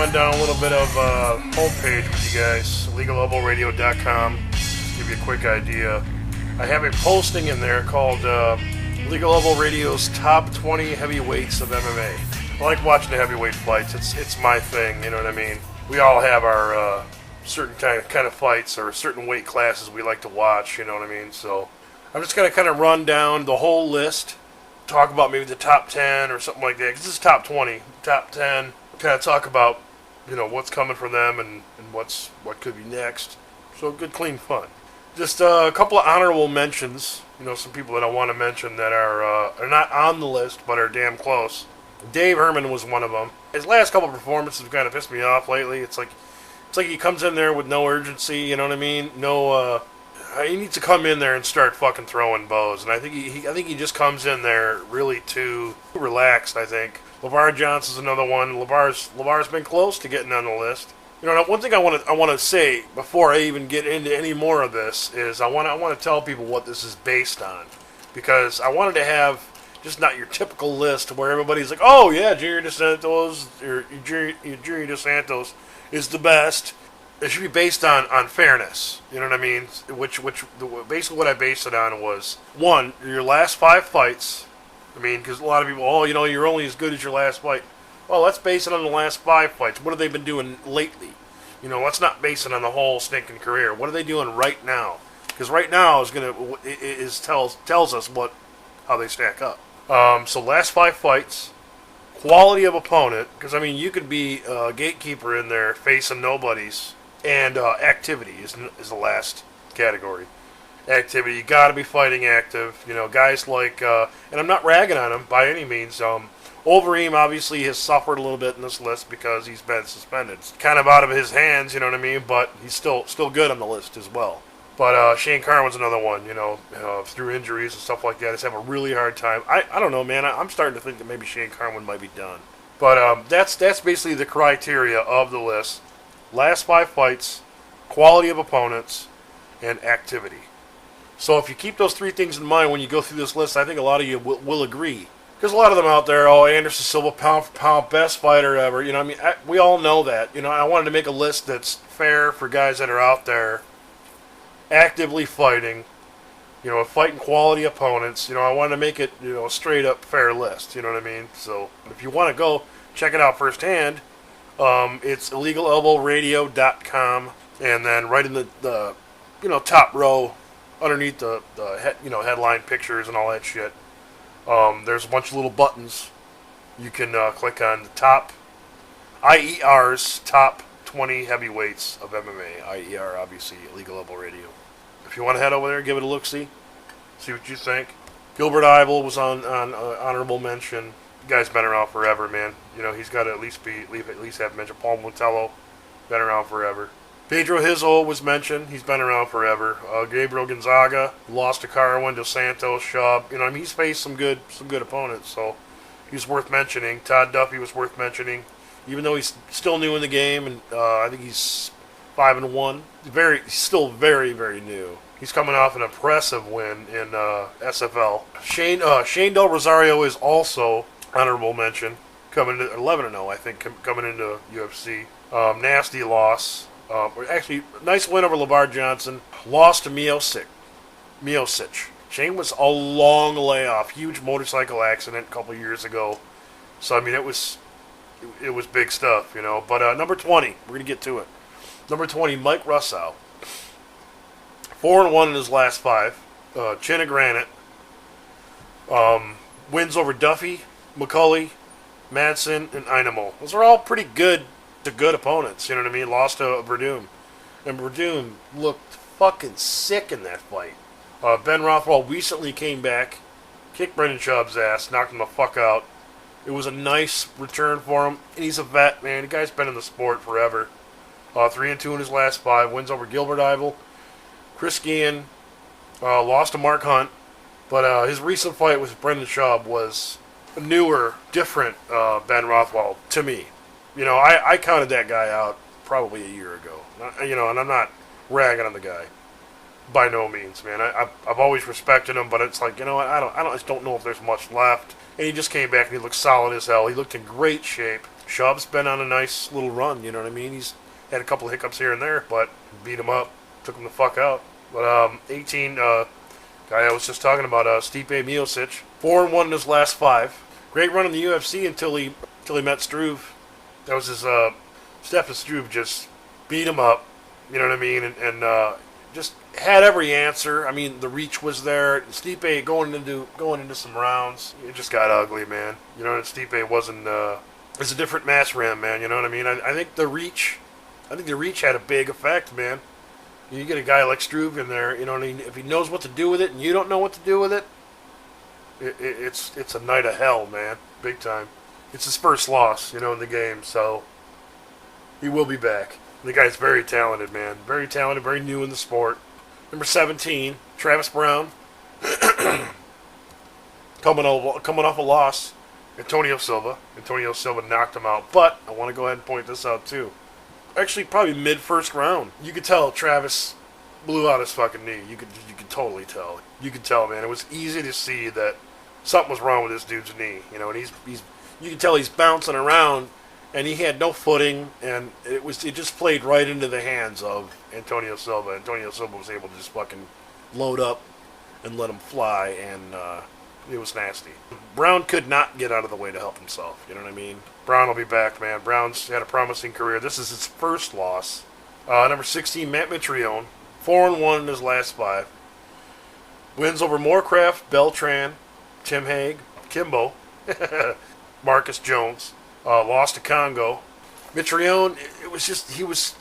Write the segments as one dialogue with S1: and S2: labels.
S1: run down a little bit of homepage with you guys, LegalElbowRadio.com. Just give you a quick idea. I have a posting in there called Legal Elbow Radio's Top 20 Heavyweights of MMA. I like watching the heavyweight fights. It's my thing, you know what I mean? We all have our certain kind of fights or certain weight classes we like to watch, you know what I mean? So I'm just going to kind of run down the whole list, talk about maybe the top 10 or something like that, because this is top 20, top 10, kind of talk about, you know, what's coming from them and what could be next. So good, clean fun. Just a couple of honorable mentions, you know, some people that I want to mention that are not on the list but are damn close. Dave Herman was one of them. His last couple of performances have kind of pissed me off lately. It's like he comes in there with no urgency, you know what I mean? No, he needs to come in there and start fucking throwing bows. And I think he just comes in there really too relaxed, I think. LeVar Johnson's another one. LeVar's been close to getting on the list. You know, one thing I want to say before I even get into any more of this is I want to tell people what this is based on, because I wanted to have just not your typical list where everybody's like, oh yeah, Junior DeSantos or Junior DeSantos is the best. It should be based on fairness. You know what I mean? Basically what I based it on was, one, your last 5 fights. I mean, because a lot of people, oh, you know, you're only as good as your last fight. Well, let's base it on the last 5 fights. What have they been doing lately? You know, let's not base it on the whole stinking career. What are they doing right now? Because right now tells us how they stack up. So last 5 fights, quality of opponent. Because I mean, you could be a gatekeeper in there facing nobodies, and activity is the last category. Activity, you got to be fighting active. You know, guys like, and I'm not ragging on him by any means. Overeem obviously has suffered a little bit in this list because he's been suspended. It's kind of out of his hands, you know what I mean? But he's still good on the list as well. But Shane Carwin's another one, you know, through injuries and stuff like that. He's having a really hard time. I don't know, man. I'm starting to think that maybe Shane Carwin might be done. But that's basically the criteria of the list. Last 5 fights, quality of opponents, and activity. So if you keep those 3 things in mind when you go through this list, I think a lot of you will agree. Because a lot of them out there, oh, Anderson Silva, pound for pound, best fighter ever. You know, I mean, we all know that. You know, I wanted to make a list that's fair for guys that are out there actively fighting, you know, fighting quality opponents. You know, I wanted to make it, you know, a straight up fair list. You know what I mean? So if you want to go check it out firsthand, it's illegalelbowradio.com, and then right in the you know, top row underneath the headline pictures and all that shit. There's a bunch of little buttons. You can click on the top IER's top 20 heavyweights of MMA. IER, obviously, Legal Elbow Radio. If you want to head over there, give it a look-see. See what you think. Gilbert Ivel was on honorable mention. The guy's been around forever, man. You know, he's got to at least have mention. Paul Montello, been around forever. Pedro Hizzle was mentioned. He's been around forever. Gabriel Gonzaga lost to Carwin, Dos Santos, Schaub. You know, I mean, he's faced some good opponents, so he's worth mentioning. Todd Duffy was worth mentioning, even though he's still new in the game, and I think he's 5-1. He's still very, very new. He's coming off an impressive win in SFL. Shane Del Rosario is also honorable mention, coming to 11-0, I think, coming into UFC. Nasty loss. Actually, nice win over LeVar Johnson. Lost to Miocic. Shane was a long layoff. Huge motorcycle accident a couple years ago. So, I mean, it was big stuff, you know. But number 20, we're going to get to it. Number 20, Mike Russow. 4-1 in his last 5. Chin of granite. Wins over Duffy, McCulley, Madsen, and Einamo. Those are all pretty good to good opponents, you know what I mean? Lost to Verdum. And Verdum looked fucking sick in that fight. Ben Rothwell recently came back, kicked Brendan Schaub's ass, knocked him the fuck out. It was a nice return for him, and he's a vet, man. The guy's been in the sport forever. 3-2 in his last 5. Wins over Gilbert Ivel. Chris Guillen lost to Mark Hunt, but his recent fight with Brendan Schaub was a newer, different Ben Rothwell to me. You know, I counted that guy out probably a year ago. You know, and I'm not ragging on the guy by no means, man. I've always respected him, but it's like, you know what? I just don't know if there's much left. And he just came back and he looked solid as hell. He looked in great shape. Shub's been on a nice little run, you know what I mean? He's had a couple of hiccups here and there, but beat him up, took him the fuck out. But 18, guy I was just talking about, Stipe Miocic, 4-1 in his last 5. Great run in the UFC until he met Struve. That was his, Stefan Struve just beat him up, you know what I mean? And just had every answer. I mean, the reach was there. Stipe going into some rounds, it just got ugly, man. You know, Stipe wasn't. It's a different match ram, man. You know what I mean? I think the reach had a big effect, man. You get a guy like Struve in there, you know what I mean? If he knows what to do with it, and you don't know what to do with it, it's a night of hell, man, big time. It's his first loss, you know, in the game, so he will be back. The guy's very talented, man. Very talented, very new in the sport. Number 17, Travis Brown. coming off a loss. Antonio Silva. Antonio Silva knocked him out. But I want to go ahead and point this out, too. Actually, probably mid-first round. You could tell Travis blew out his fucking knee. You could totally tell. You could tell, man. It was easy to see that something was wrong with this dude's knee. You know, and you can tell he's bouncing around. And he had no footing, and it just played right into the hands of Antonio Silva. Antonio Silva was able to just fucking load up and let him fly, and it was nasty. Brown could not get out of the way to help himself, you know what I mean? Brown will be back, man. Brown's had a promising career. This is his first loss. Number 16, Matt Mitrione, 4-1 in his last 5. Wins over Moorcraft, Beltran, Tim Hague, Kimbo, Marcus Jones. Lost to Congo. Mitrione, it was just he was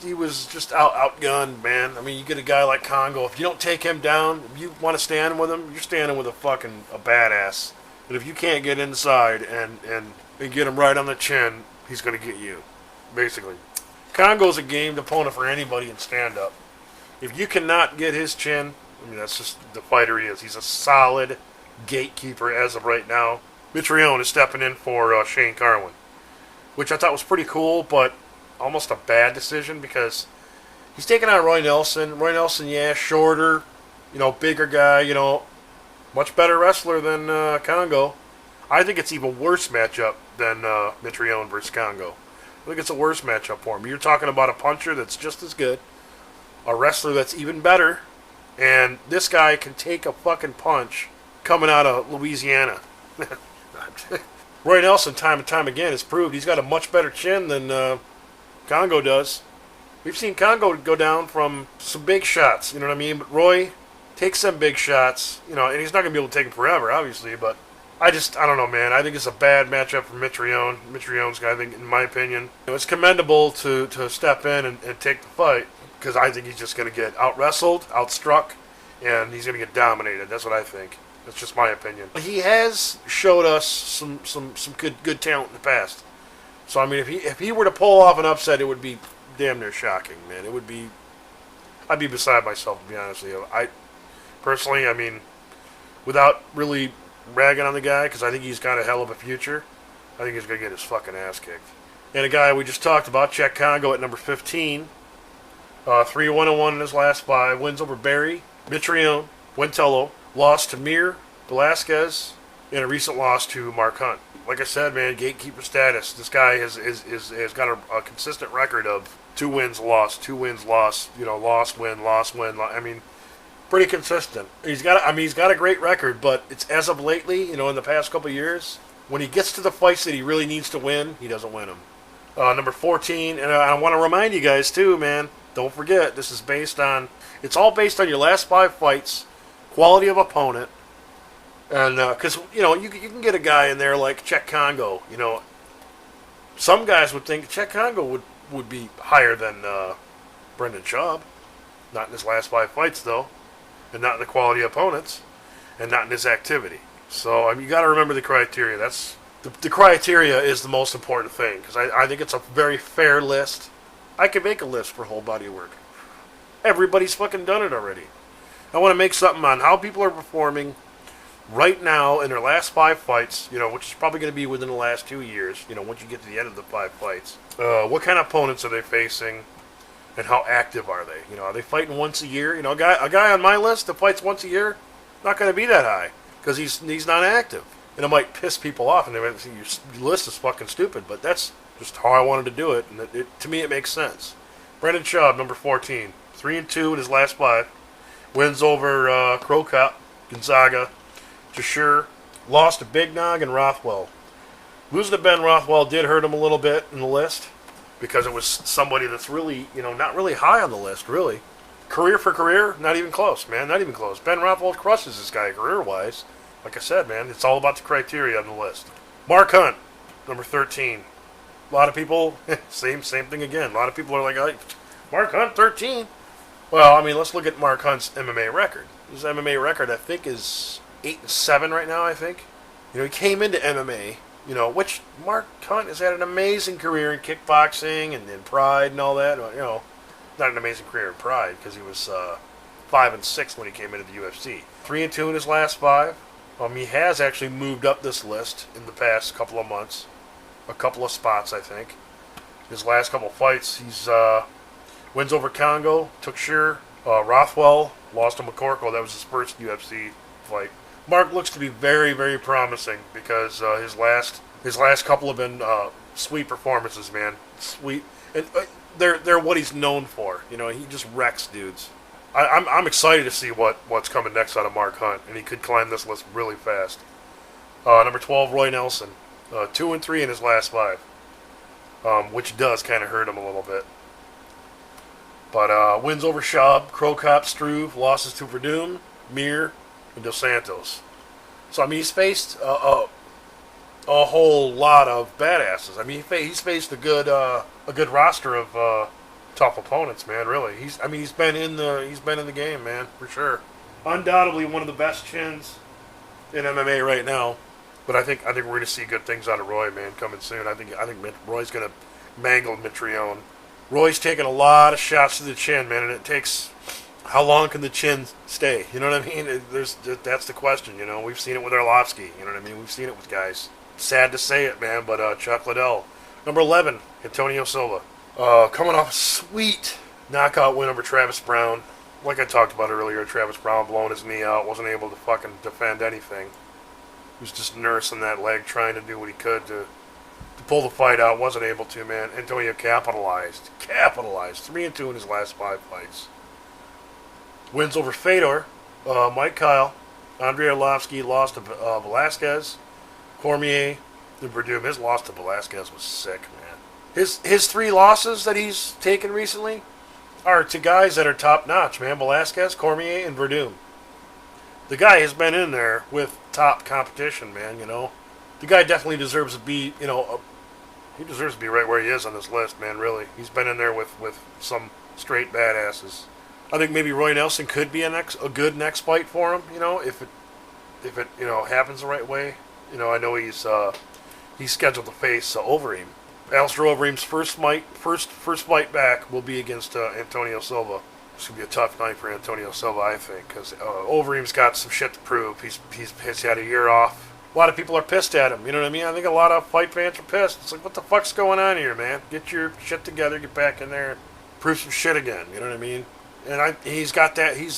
S1: just outgunned, man. I mean, you get a guy like Congo. If you don't take him down, if you want to stand with him, you're standing with a badass. And if you can't get inside and get him right on the chin, he's gonna get you, basically. Congo's a gamed opponent for anybody in stand-up. If you cannot get his chin, I mean, that's just the fighter he is. He's a solid gatekeeper as of right now. Mitrione is stepping in for Shane Carwin, which I thought was pretty cool, but almost a bad decision because he's taking on Roy Nelson. Roy Nelson, yeah, shorter, bigger guy, much better wrestler than Congo. I think it's even worse matchup than Mitrione versus Congo. I think it's a worse matchup for him. You're talking about a puncher that's just as good, a wrestler that's even better, and this guy can take a fucking punch coming out of Louisiana. Roy Nelson, time and time again, has proved he's got a much better chin than Congo does. We've seen Congo go down from some big shots, you know what I mean? But Roy takes some big shots, and he's not going to be able to take them forever, obviously, but I don't know, man. I think it's a bad matchup for Mitrione. Mitrione's guy, I think, in my opinion. It's commendable to step in and take the fight, because I think he's just going to get out-wrestled, out-struck, and he's going to get dominated. That's what I think. That's just my opinion. He has showed us some good talent in the past. So, I mean, if he were to pull off an upset, it would be damn near shocking, man. I'd be beside myself, to be honest with you. Personally, I mean, without really ragging on the guy, because I think he's got a hell of a future, I think he's going to get his fucking ass kicked. And a guy we just talked about, Czech Congo at number 15, 3-1-1 in his last 5, wins over Barry, Mitrione, Wintello, lost to Mir, Velasquez, and a recent loss to Mark Hunt. Like I said, man, gatekeeper status. This guy has got a consistent record of 2 wins, loss, 2 wins, loss, lost, win, lost, win. I mean, pretty consistent. He's got a great record, but it's as of lately, in the past couple of years, when he gets to the fights that he really needs to win, he doesn't win them. Number 14, and I want to remind you guys too, man, don't forget, this is it's all based on your last 5 fights, quality of opponent, and because you can get a guy in there like Czech Congo. Some guys would think Czech Congo would be higher than Brendan Schaub. Not in his last 5 fights though, and not in the quality of opponents, and not in his activity. So you got to remember the criteria. That's the criteria is the most important thing, because I think it's a very fair list. I could make a list for whole body of work. Everybody's fucking done it already. I want to make something on how people are performing right now in their last 5 fights, which is probably going to be within the last 2 years, once you get to the end of the 5 fights. What kind of opponents are they facing, and how active are they? Are they fighting once a year? A guy on my list that fights once a year, not going to be that high, because he's not active. And it might piss people off, and they might say, your list is fucking stupid, but that's Just how I wanted to do it, and to me it makes sense. Brendan Schaub, number 14, 3-2 in his last 5. Wins over Crow Cop, Gonzaga, Jashir. Lost to Big Nog and Rothwell. Losing to Ben Rothwell did hurt him a little bit in the list because it was somebody that's really, not really high on the list, really. Career for career, not even close, man. Not even close. Ben Rothwell crushes this guy career-wise. Like I said, man, it's all about the criteria on the list. Mark Hunt, number 13. A lot of people, same thing again. A lot of people are like, Mark Hunt, 13? Well, I mean, let's look at Mark Hunt's MMA record. His MMA record, I think, is 8-7 right now, I think. He came into MMA, which Mark Hunt has had an amazing career in kickboxing and in Pride and all that. Not an amazing career in Pride because he was 5-6 when he came into the UFC. 3-2 in his last 5. He has actually moved up this list in the past couple of months. A couple of spots, I think. His last couple of fights, he's wins over Congo, took Shearer, Rothwell, lost to McCorkle. That was his first UFC fight. Mark looks to be very, very promising because his last couple have been sweet performances, man. Sweet, and they're what he's known for. He just wrecks dudes. I'm excited to see what's coming next out of Mark Hunt, and he could climb this list really fast. Number 12, Roy Nelson, 2-3 in his last 5, which does kind of hurt him a little bit. But wins over Schaub, Crow Cop, Struve, losses to Verdum, Mir, and Dos Santos. So he's faced a whole lot of badasses. He's faced a good roster of tough opponents, man. Really, he's been in the game, man, for sure. Undoubtedly one of the best chins in MMA right now. But I think we're going to see good things out of Roy, man, coming soon. I think Roy's going to mangle Mitrione. Roy's taking a lot of shots to the chin, man, and it takes. How long can the chin stay? You know what I mean? That's the question. We've seen it with Arlovsky. You know what I mean? We've seen it with guys. Sad to say it, man, but Chuck Liddell. Number 11, Antonio Silva. Coming off a sweet knockout win over Travis Brown. Like I talked about earlier, Travis Brown blowing his knee out, wasn't able to fucking defend anything. He was just nursing that leg, trying to do what he could to pull the fight out. Wasn't able to, man. Antonio capitalized. 3-2 in his last 5 fights. Wins over Fedor, Mike Kyle, Andrei Arlovsky, lost to Velasquez, Cormier, and Verdum. His loss to Velasquez was sick, man. His 3 losses that he's taken recently are to guys that are top notch, man. Velasquez, Cormier, and Verdum. The guy has been in there with top competition, man. The guy definitely deserves to be, he deserves to be right where he is on this list, man. Really, he's been in there with some straight badasses. I think maybe Roy Nelson could be a good next fight for him. If it happens the right way. I know he's scheduled to face Overeem. Alistair Overeem's first fight back will be against Antonio Silva. It's gonna be a tough night for Antonio Silva, I think, because Overeem's got some shit to prove. He's had a year off. A lot of people are pissed at him. You know what I mean? I think a lot of fight fans are pissed. It's like, what the fuck's going on here, man? Get your shit together, get back in there, prove some shit again. You know what I mean? And he's got that. He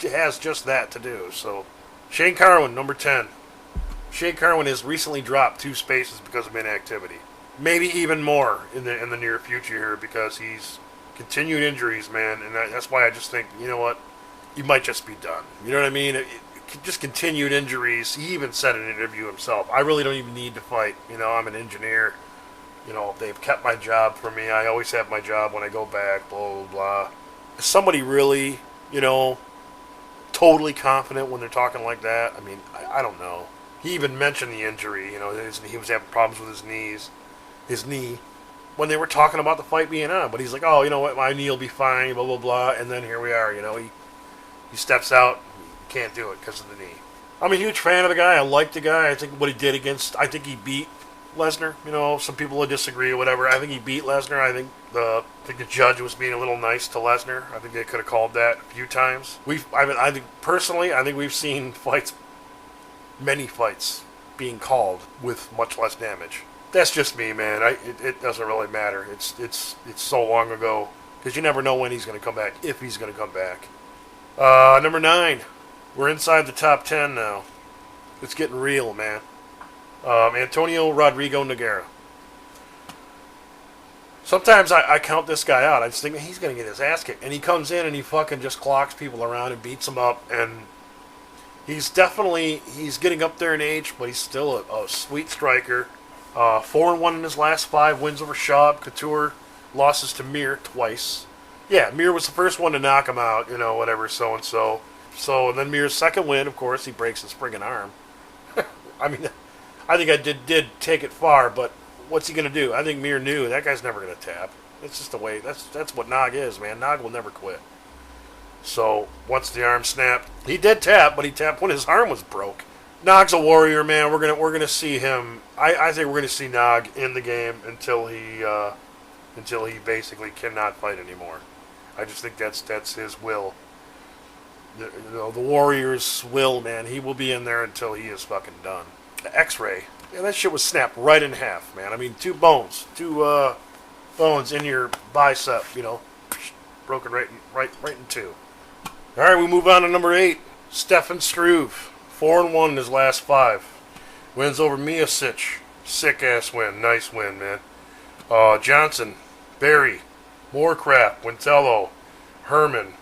S1: has just that to do. So, Shane Carwin, number 10. Shane Carwin has recently dropped 2 spaces because of inactivity. Maybe even more in the near future here because he's continued injuries, man. And that's why I just think, you know what, he might just be done. You know what I mean? Just continued injuries. He even said in an interview himself, I really don't even need to fight. I'm an engineer. They've kept my job for me. I always have my job when I go back, blah, blah, blah. Is somebody really, totally confident when they're talking like that? I don't know. He even mentioned the injury. He was having problems with his knee, when they were talking about the fight being on. But he's like, oh, you know what, my knee will be fine, blah, blah, blah. And then here we are, he steps out, can't do it because of the knee. I'm a huge fan of the guy. I like the guy. I think what he did I think he beat Lesnar. Some people would disagree or whatever. I think he beat Lesnar. I think the judge was being a little nice to Lesnar. I think they could have called that a few times. I think we've seen many fights being called with much less damage. That's just me, man. It doesn't really matter. It's so long ago because you never know when he's going to come back, if he's going to come back. Number 9. We're inside the top 10 now. It's getting real, man. Antonio Rodrigo Nogueira. Sometimes I count this guy out. I just think he's going to get his ass kicked. And he comes in and he fucking just clocks people around and beats them up. And he's getting up there in age, but he's still a sweet striker. 4-1 in his last 5, wins over Schaub, Couture, losses to Mir twice. Yeah, Mir was the first one to knock him out, whatever, so-and-so. So then Mir's second win, of course, he breaks his friggin' arm. I mean, I think I did take it far, but what's he going to do? I think Mir knew that guy's never going to tap. It's just the way, that's what Nog is, man. Nog will never quit. So, once the arm snapped, he did tap, but he tapped when his arm was broke. Nog's a warrior, man. We're gonna see him. I think we're gonna see Nog in the game until he basically cannot fight anymore. I just think that's his will. The Warrior's will, man. He will be in there until he is fucking done. The X-ray, yeah, that shit was snapped right in half, man. I mean, two bones in your bicep, broken right in two. All right, we move on to number 8, Stefan Struve. 4-1 in his last 5. Wins over Miocic. Sick ass win. Nice win, man. Johnson, Berry, Moorcraft, Wintello, Herman.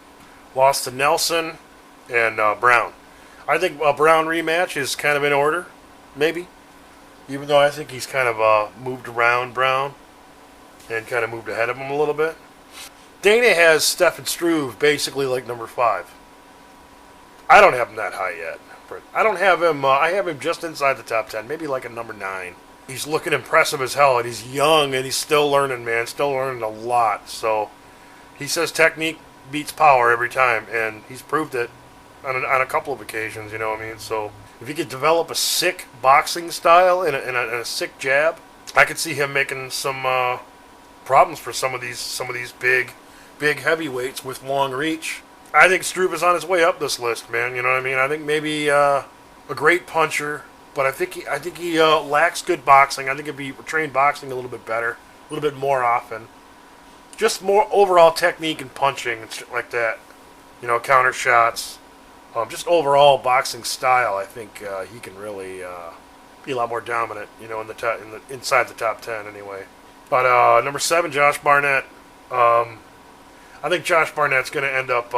S1: Lost to Nelson and Brown. I think a Brown rematch is kind of in order, maybe. Even though I think he's kind of moved around Brown and kind of moved ahead of him a little bit. Dana has Stefan Struve basically like number 5. I don't have him that high yet. I don't have him, I have him just inside the top 10, maybe like a number 9. He's looking impressive as hell, and he's young, and he's still learning, man, still learning a lot. So, he says technique beats power every time, and he's proved it on a couple of occasions, you know what I mean? So, if he could develop a sick boxing style and a sick jab, I could see him making some problems for some of these big heavyweights with long reach. I think Struve is on his way up this list, man. You know what I mean? I think maybe a great puncher, but I think he lacks good boxing. I think if he trained boxing a little bit better, a little bit more often, just more overall technique and punching and shit like that. Counter shots, just overall boxing style. I think he can really be a lot more dominant. Inside the top 10 anyway. But number 7, Josh Barnett. I think Josh Barnett's going to end up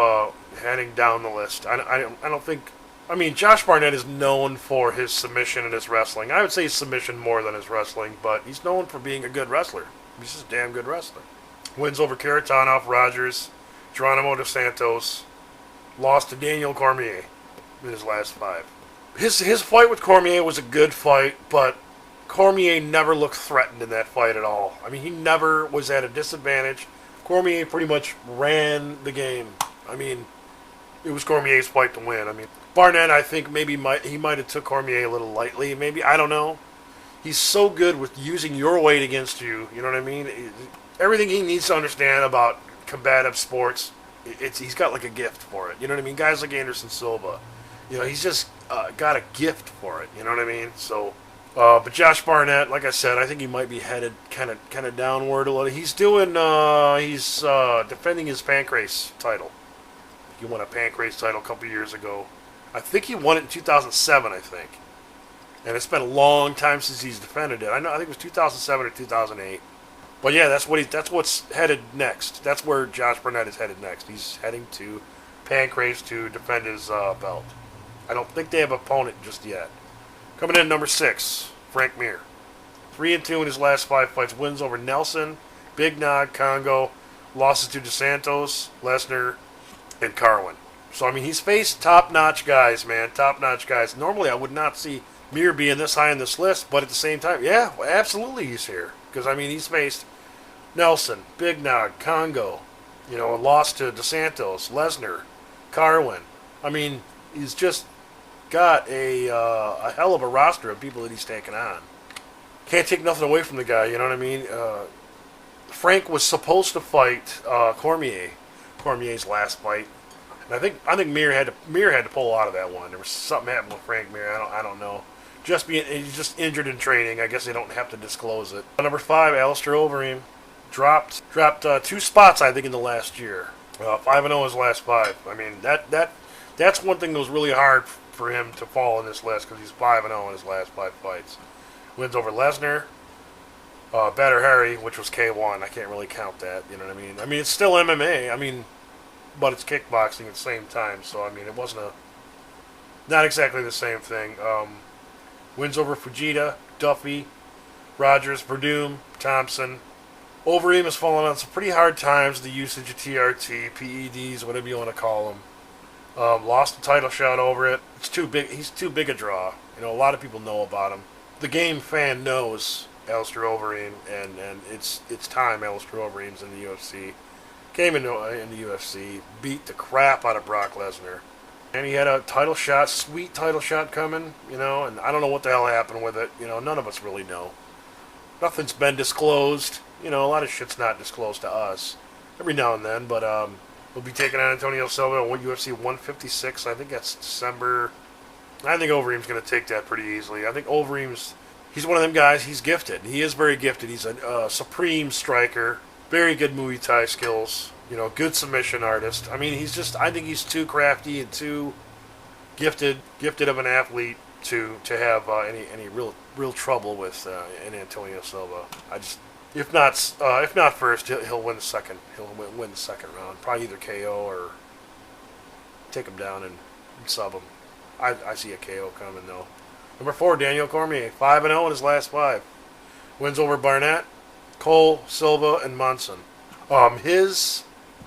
S1: heading down the list. I don't think... I mean, Josh Barnett is known for his submission and his wrestling. I would say his submission more than his wrestling, but he's known for being a good wrestler. He's just a damn good wrestler. Wins over Karatanov, Rogers, Geronimo dos Santos. Lost to Daniel Cormier in his last 5. His fight with Cormier was a good fight, but Cormier never looked threatened in that fight at all. I mean, he never was at a disadvantage. Cormier pretty much ran the game. I mean, it was Cormier's fight to win. I mean, Barnett, I think maybe he might have took Cormier a little lightly. Maybe, I don't know. He's so good with using your weight against you. You know what I mean? Everything he needs to understand about combative sports, he's got like a gift for it. You know what I mean? Guys like Anderson Silva, he's just got a gift for it. You know what I mean? So. But Josh Barnett, like I said, I think he might be headed kind of downward a little. He's defending his Pancrase title. He won a Pancrase title a couple years ago. I think he won it in 2007, I think. And it's been a long time since he's defended it. I think it was 2007 or 2008. But yeah, that's what's headed next. That's where Josh Barnett is headed next. He's heading to Pancrase to defend his belt. I don't think they have an opponent just yet. Coming in at number 6, Frank Mir. 3-2 in his last 5 fights. Wins over Nelson, Big Nog, Congo. Losses to DeSantos, Lesnar, and Carwin. So, I mean, he's faced top-notch guys, man. Top-notch guys. Normally, I would not see Mir being this high on this list, but at the same time, yeah, absolutely he's here. Because, I mean, he's faced Nelson, Big Nog, Congo. Lost to DeSantos, Lesnar, Carwin. I mean, he's just got a hell of a roster of people that he's taken on. Can't take nothing away from the guy, you know what I mean? Frank was supposed to fight Cormier's last fight, and I think Mir had to pull out of that one. There was something happened with Frank Mir. I don't know. He's just injured in training. I guess they don't have to disclose it. Number 5, Alistair Overeem dropped 2 spots, I think, in the last year. 5-0 his last 5. I mean, that's one thing that was really hard for him to fall on this list because he's 5-0 in his last 5 fights. Wins over Lesnar, Badr Hari, which was K1. I can't really count that. You know what I mean? I mean, it's still MMA. I mean, but it's kickboxing at the same time. So I mean, it wasn't not exactly the same thing. Wins over Fujita, Duffy, Rogers, Verdum, Thompson. Overeem has fallen on some pretty hard times. The usage of TRT, PEDs, whatever you want to call them. Lost the title shot over it. It's too big. He's too big a draw. You know, a lot of people know about him. The game fan knows Alistair Overeem, and it's time Alistair Overeem's in the UFC. Came in the UFC, beat the crap out of Brock Lesnar, and he had a title shot, sweet title shot coming. You know, and I don't know what the hell happened with it. You know, none of us really know. Nothing's been disclosed. You know, a lot of shit's not disclosed to us every now and then, but we'll be taking on Antonio Silva at UFC 156. I think that's December. I think Overeem's going to take that pretty easily. I think he's one of them guys. He's gifted. He is very gifted. He's a supreme striker. Very good Muay Thai skills. You know, good submission artist. I mean, I think he's too crafty and too gifted of an athlete to have any real trouble with an Antonio Silva. If not first, he'll win the second. He'll win the second round. Probably either KO or take him down and sub him. I see a KO coming though. Number 4, Daniel Cormier, 5-0 in his last 5. Wins over Barnett, Cole, Silva, and Munson.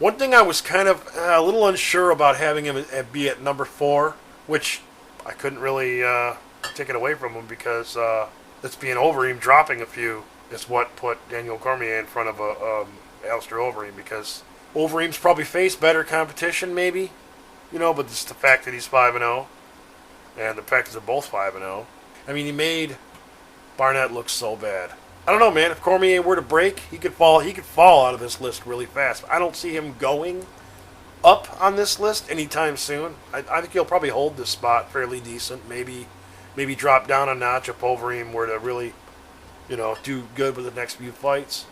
S1: One thing I was kind of a little unsure about having him be at number 4, which I couldn't really take it away from him because it's being Overeem dropping a few is what put Daniel Cormier in front of Alistair Overeem, because Overeem's probably faced better competition maybe, you know, but it's the fact that he's 5-0 and the fact that they're both 5-0. I mean, he made Barnett look so bad. I don't know, man. If Cormier were to break, he could fall out of this list really fast. I don't see him going up on this list anytime soon. I think he'll probably hold this spot fairly decent. Maybe drop down a notch if Overeem were to really, you know, do good with the next few fights.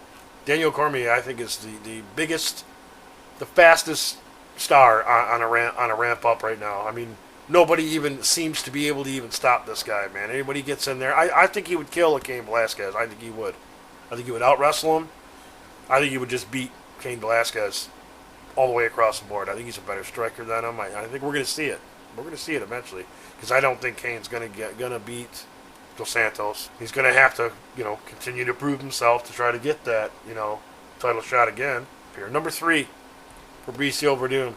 S1: Daniel Cormier, I think, is the biggest, the fastest star on a ramp up right now. I mean, nobody even seems to be able to even stop this guy, man. Anybody gets in there, I think he would kill Cain Velasquez. I think he would. I think he would out-wrestle him. I think he would just beat Cain Velasquez all the way across the board. I think he's a better striker than him. I think we're going to see it. We're going to see it eventually, because I don't think Cain's going to beat Dos Santos. He's going to have to, you know, continue to prove himself to try to get that, you know, title shot again. Here, number 3, Fabricio Verdum.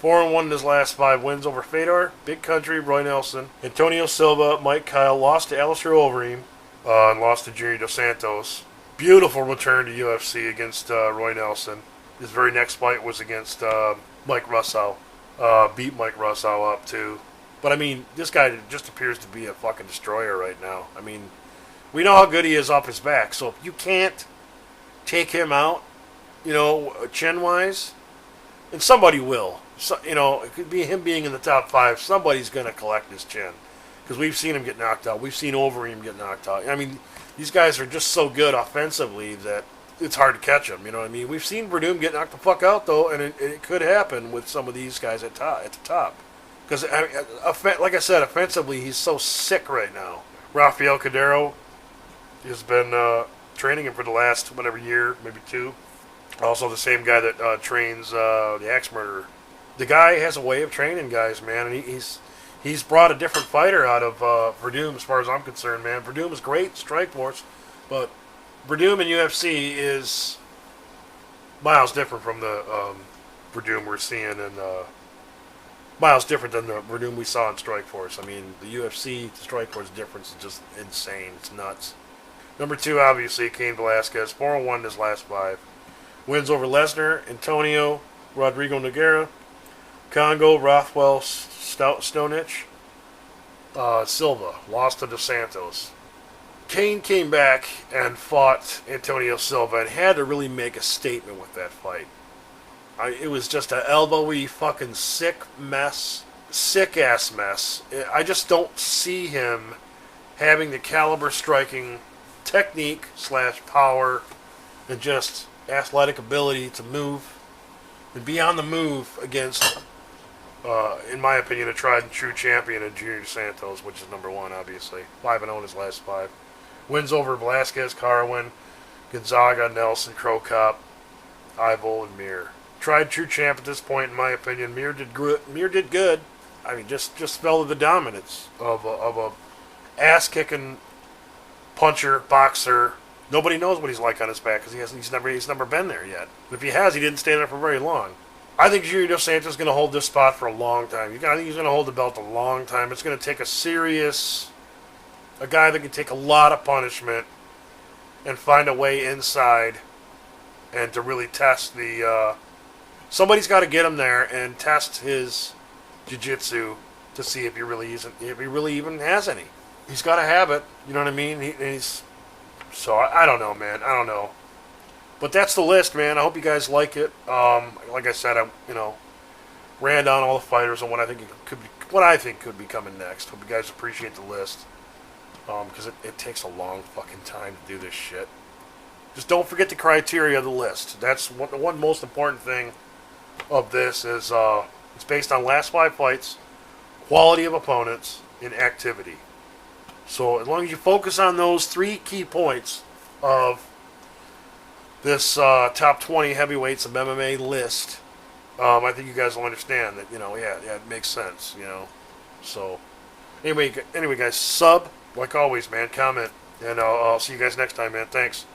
S1: 4-1 in his last 5 wins over Fedor, Big Country, Roy Nelson, Antonio Silva, Mike Kyle, lost to Alistair Overeem, and lost to Junior Dos Santos. Beautiful return to UFC against Roy Nelson. His very next fight was against Mike Russow. Beat Mike Russow up too. But I mean, this guy just appears to be a fucking destroyer right now. I mean, we know how good he is off his back. So if you can't take him out, you know, chin-wise, and somebody will. So, you know, it could be him being in the top 5. Somebody's going to collect his chin, because we've seen him get knocked out. We've seen Overeem get knocked out. I mean, these guys are just so good offensively that it's hard to catch them. You know what I mean? We've seen Verdum get knocked the fuck out, though, and it could happen with some of these guys at the top. Because, like I said, offensively, he's so sick right now. Rafael Cordero has been training him for the last, year, maybe 2. Also the same guy that trains the Axe Murderer. The guy has a way of training guys, man, and he's brought a different fighter out of Verdum as far as I'm concerned, man. Verdum is great in Strikeforce, but Verdum in UFC is miles different from the Verdum we're seeing, and miles different than the Verdum we saw in Strikeforce. I mean, the UFC to Strikeforce difference is just insane. It's nuts. Number 2, obviously, Cain Velasquez, 4-1 in his last 5. Wins over Lesnar, Antonio, Rodrigo Nogueira, Congo, Rothwell, Stonich, Silva, lost to Dos Santos. Cain came back and fought Antonio Silva and had to really make a statement with that fight. It was just an elbowy fucking sick ass mess. I just don't see him having the caliber striking technique / power and just athletic ability to move and be on the move against, in my opinion, a tried and true champion of Junior Dos Santos, which is number 1, obviously. 5-0 in his last 5. Wins over Velasquez, Carwin, Gonzaga, Nelson, Krokop, Ivo, and Mir. Tried true champ at this point, in my opinion. Mir did good. I mean, just fell to the dominance of a ass kicking puncher, boxer. Nobody knows what he's like on his back because he's never been there yet. If he has, he didn't stay there for very long. I think Junior Dos Santos is going to hold this spot for a long time. I think he's going to hold the belt a long time. It's going to take a guy that can take a lot of punishment and find a way inside and to really test the. Somebody's got to get him there and test his jiu-jitsu to see if he really even has any. He's got to have it. You know what I mean? So I don't know, man. I don't know. But that's the list, man. I hope you guys like it. Like I said, I ran down all the fighters and what I think could be coming next. Hope you guys appreciate the list. Because it takes a long fucking time to do this shit. Just don't forget the criteria of the list. That's the one most important thing of this is it's based on last 5 fights, quality of opponents, and activity. So as long as you focus on those 3 key points of this top 20 heavyweights of MMA list, I think you guys will understand that, it makes sense, So anyway, guys, sub, like always, man, comment, and I'll see you guys next time, man. Thanks.